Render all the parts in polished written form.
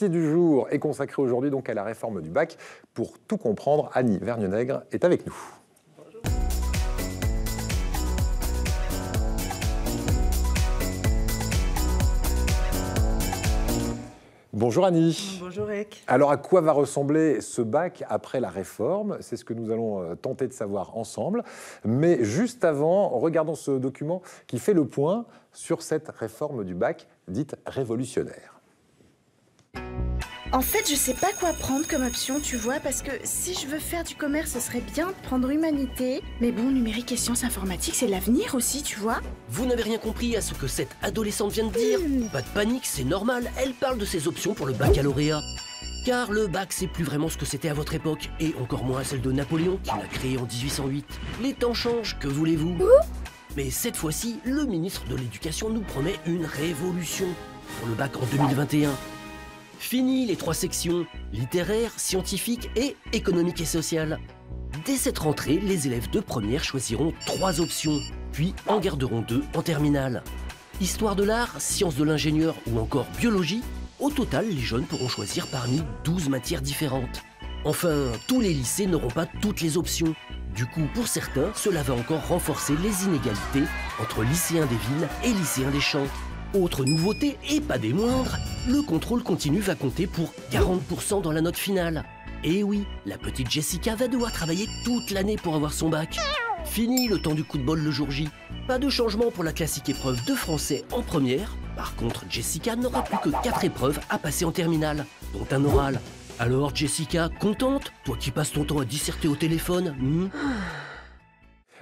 Du jour est consacré aujourd'hui donc à la réforme du bac. Pour tout comprendre, Annie Vergnenègre est avec nous. Bonjour Annie. Bonjour Eric. Alors à quoi va ressembler ce bac après la réforme? C'est ce que nous allons tenter de savoir ensemble. Mais juste avant, regardons ce document qui fait le point sur cette réforme du bac dite révolutionnaire. En fait, je sais pas quoi prendre comme option, tu vois, parce que si je veux faire du commerce, ce serait bien de prendre humanité. Mais bon, numérique et sciences informatiques, c'est l'avenir aussi, tu vois. Vous n'avez rien compris à ce que cette adolescente vient de dire. Pas de panique, c'est normal, elle parle de ses options pour le baccalauréat. Car le bac, c'est plus vraiment ce que c'était à votre époque, et encore moins celle de Napoléon, qui l'a créé en 1808. Les temps changent, que voulez-vous? Mais cette fois-ci, le ministre de l'Éducation nous promet une révolution pour le bac en 2021. Fini les 3 sections, littéraire, scientifique et économique et sociale. Dès cette rentrée, les élèves de première choisiront 3 options, puis en garderont 2 en terminale. Histoire de l'art, sciences de l'ingénieur ou encore biologie, au total, les jeunes pourront choisir parmi 12 matières différentes. Enfin, tous les lycées n'auront pas toutes les options. Du coup, pour certains, cela va encore renforcer les inégalités entre lycéens des villes et lycéens des champs. Autre nouveauté, et pas des moindres, le contrôle continu va compter pour 40% dans la note finale. Et oui, la petite Jessica va devoir travailler toute l'année pour avoir son bac. Fini le temps du coup de bol le jour J. Pas de changement pour la classique épreuve de français en première. Par contre, Jessica n'aura plus que 4 épreuves à passer en terminale, dont un oral. Alors Jessica, contente? Toi qui passes ton temps à disserter au téléphone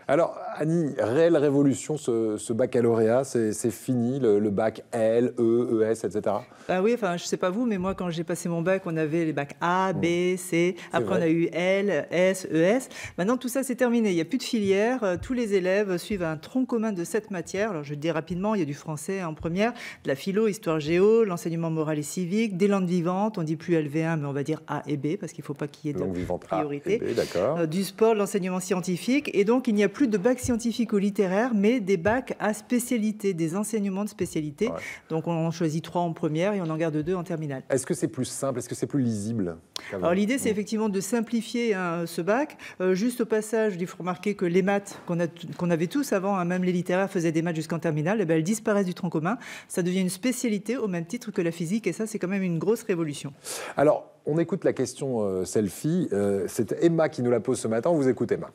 Alors, Annie, réelle révolution, ce baccalauréat, c'est fini, le bac L, E, ES, etc. Ah oui, enfin, je sais pas vous, mais moi, quand j'ai passé mon bac, on avait les bacs A, B, C. Après, on a eu L, S, ES. Maintenant, tout ça, c'est terminé. Il n'y a plus de filière. Tous les élèves suivent un tronc commun de 7 matières. Alors, je le dis rapidement, il y a du français en première, de la philo, histoire géo, l'enseignement moral et civique, des langues vivantes. On dit plus LV1, mais on va dire A et B, parce qu'il ne faut pas qu'il y ait de priorité. A et B, d'accord. Du sport, l'enseignement scientifique. Et donc, il n'y a plus de bac scientifique ou littéraire, mais des bacs à spécialité, des enseignements de spécialité. Ouais. Donc, on en choisit 3 en première et on en garde 2 en terminale. Est-ce que c'est plus simple? Est-ce que c'est plus lisible? Alors, l'idée, c'est effectivement de simplifier ce bac. Juste au passage, il faut remarquer que les maths qu'on avait tous avant, même les littéraires faisaient des maths jusqu'en terminale, eh bien, elles disparaissent du tronc commun. Ça devient une spécialité au même titre que la physique, et ça, c'est quand même une grosse révolution. Alors, on écoute la question selfie. C'est Emma qui nous la pose ce matin. On vous écoute, Emma.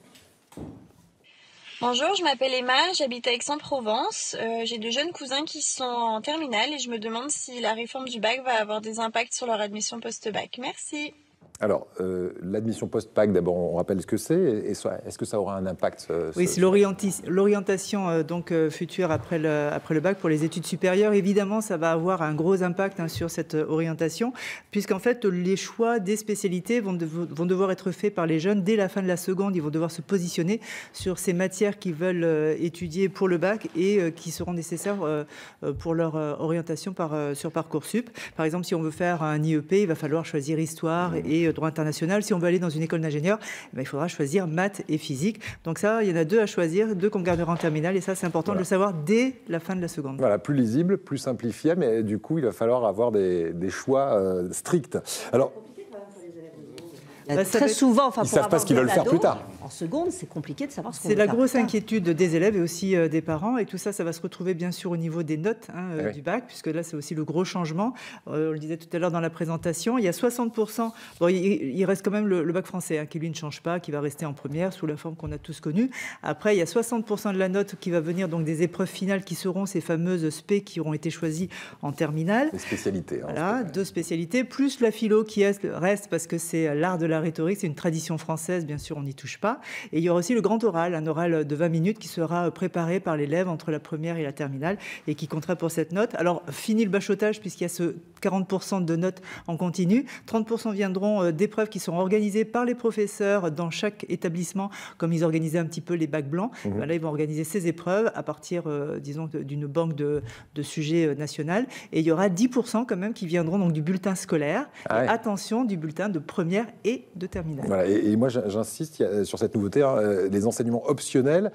Bonjour, je m'appelle Emma, j'habite à Aix-en-Provence. J'ai 2 jeunes cousins qui sont en terminale et je me demande si la réforme du bac va avoir des impacts sur leur admission post-bac. Merci. Alors, l'admission post-bac, d'abord, on rappelle ce que c'est. Est-ce que ça aura un impact Oui, c'est l'orientation future après le bac pour les études supérieures. Évidemment, ça va avoir un gros impact sur cette orientation, puisqu'en fait, les choix des spécialités vont devoir être faits par les jeunes dès la fin de la seconde. Ils vont devoir se positionner sur ces matières qu'ils veulent étudier pour le bac et qui seront nécessaires pour leur orientation sur Parcoursup. Par exemple, si on veut faire un IEP, il va falloir choisir histoire et droit international. Si on veut aller dans une école d'ingénieur, il faudra choisir maths et physique. Donc ça, il y en a 2 à choisir, 2 qu'on gardera en terminale, et ça, c'est important de le savoir dès la fin de la seconde. Voilà, plus lisible, plus simplifié, mais du coup, il va falloir avoir des choix stricts. Alors, très souvent, ils ne savent pas ce qu'ils veulent faire plus tard. En seconde, c'est compliqué de savoir ce qu'on veut faire. C'est la grosse inquiétude des élèves et aussi des parents. Et tout ça, ça va se retrouver bien sûr au niveau des notes du bac, puisque là, c'est aussi le gros changement. On le disait tout à l'heure dans la présentation. Il y a 60%. Bon, il reste quand même le bac français, qui lui ne change pas, qui va rester en première sous la forme qu'on a tous connue. Après, il y a 60% de la note qui va venir donc des épreuves finales qui seront ces fameuses spé qui auront été choisies en terminale. Des spécialités. Voilà, 2 spécialités, plus la philo qui reste parce que c'est l'art de la rhétorique, c'est une tradition française, bien sûr, on n'y touche pas. Et il y aura aussi le grand oral, un oral de 20 minutes qui sera préparé par l'élève entre la première et la terminale et qui comptera pour cette note. Alors, fini le bachotage puisqu'il y a ce 40% de notes en continu. 30% viendront d'épreuves qui sont organisées par les professeurs dans chaque établissement, comme ils organisaient un petit peu les bacs blancs. Là, ils vont organiser ces épreuves à partir, disons, d'une banque de sujets nationale. Et il y aura 10% quand même qui viendront donc du bulletin scolaire. Et attention, du bulletin de première et de terminale. Voilà, et moi, j'insiste sur cette cette nouveauté, hein, les enseignements optionnels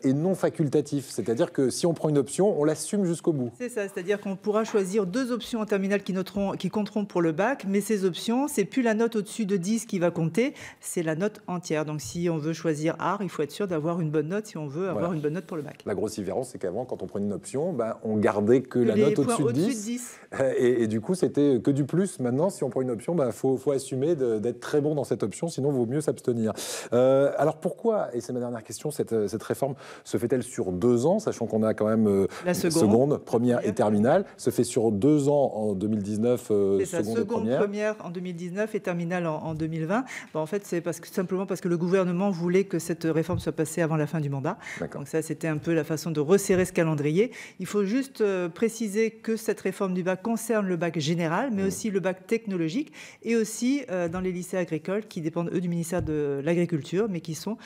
et non facultatifs. C'est-à-dire que si on prend une option, on l'assume jusqu'au bout. C'est ça, c'est-à-dire qu'on pourra choisir 2 options en terminale qui compteront pour le bac, mais ces options, c'est plus la note au-dessus de 10 qui va compter, c'est la note entière. Donc si on veut choisir art, il faut être sûr d'avoir une bonne note si on veut avoir une bonne note pour le bac. La grosse différence, c'est qu'avant, quand on prenait une option, on gardait que la note au-dessus de 10. Et du coup, c'était que du plus. Maintenant, si on prend une option, faut assumer d'être très bon dans cette option, sinon il vaut mieux s'abstenir. Alors pourquoi, et c'est ma dernière question, cette réforme se fait-elle sur 2 ans, sachant qu'on a quand même la seconde, première et terminale, se fait sur 2 ans en 2019, seconde et première en 2019 et terminale en 2020. En fait, c'est simplement parce que le gouvernement voulait que cette réforme soit passée avant la fin du mandat. Donc ça, c'était un peu la façon de resserrer ce calendrier. Il faut juste préciser que cette réforme du bac concerne le bac général, mais aussi le bac technologique et aussi dans les lycées agricoles qui dépendent, eux, du ministère de l'Agriculture, mais qui sont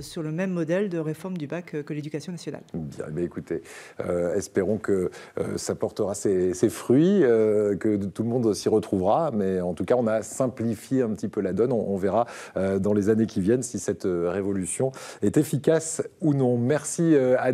sur le même modèle de réforme du bac que l'Éducation nationale. Bien, mais écoutez, espérons que ça portera ses fruits, que tout le monde s'y retrouvera, mais en tout cas, on a simplifié un petit peu la donne. On verra dans les années qui viennent si cette révolution est efficace ou non. Merci Annie.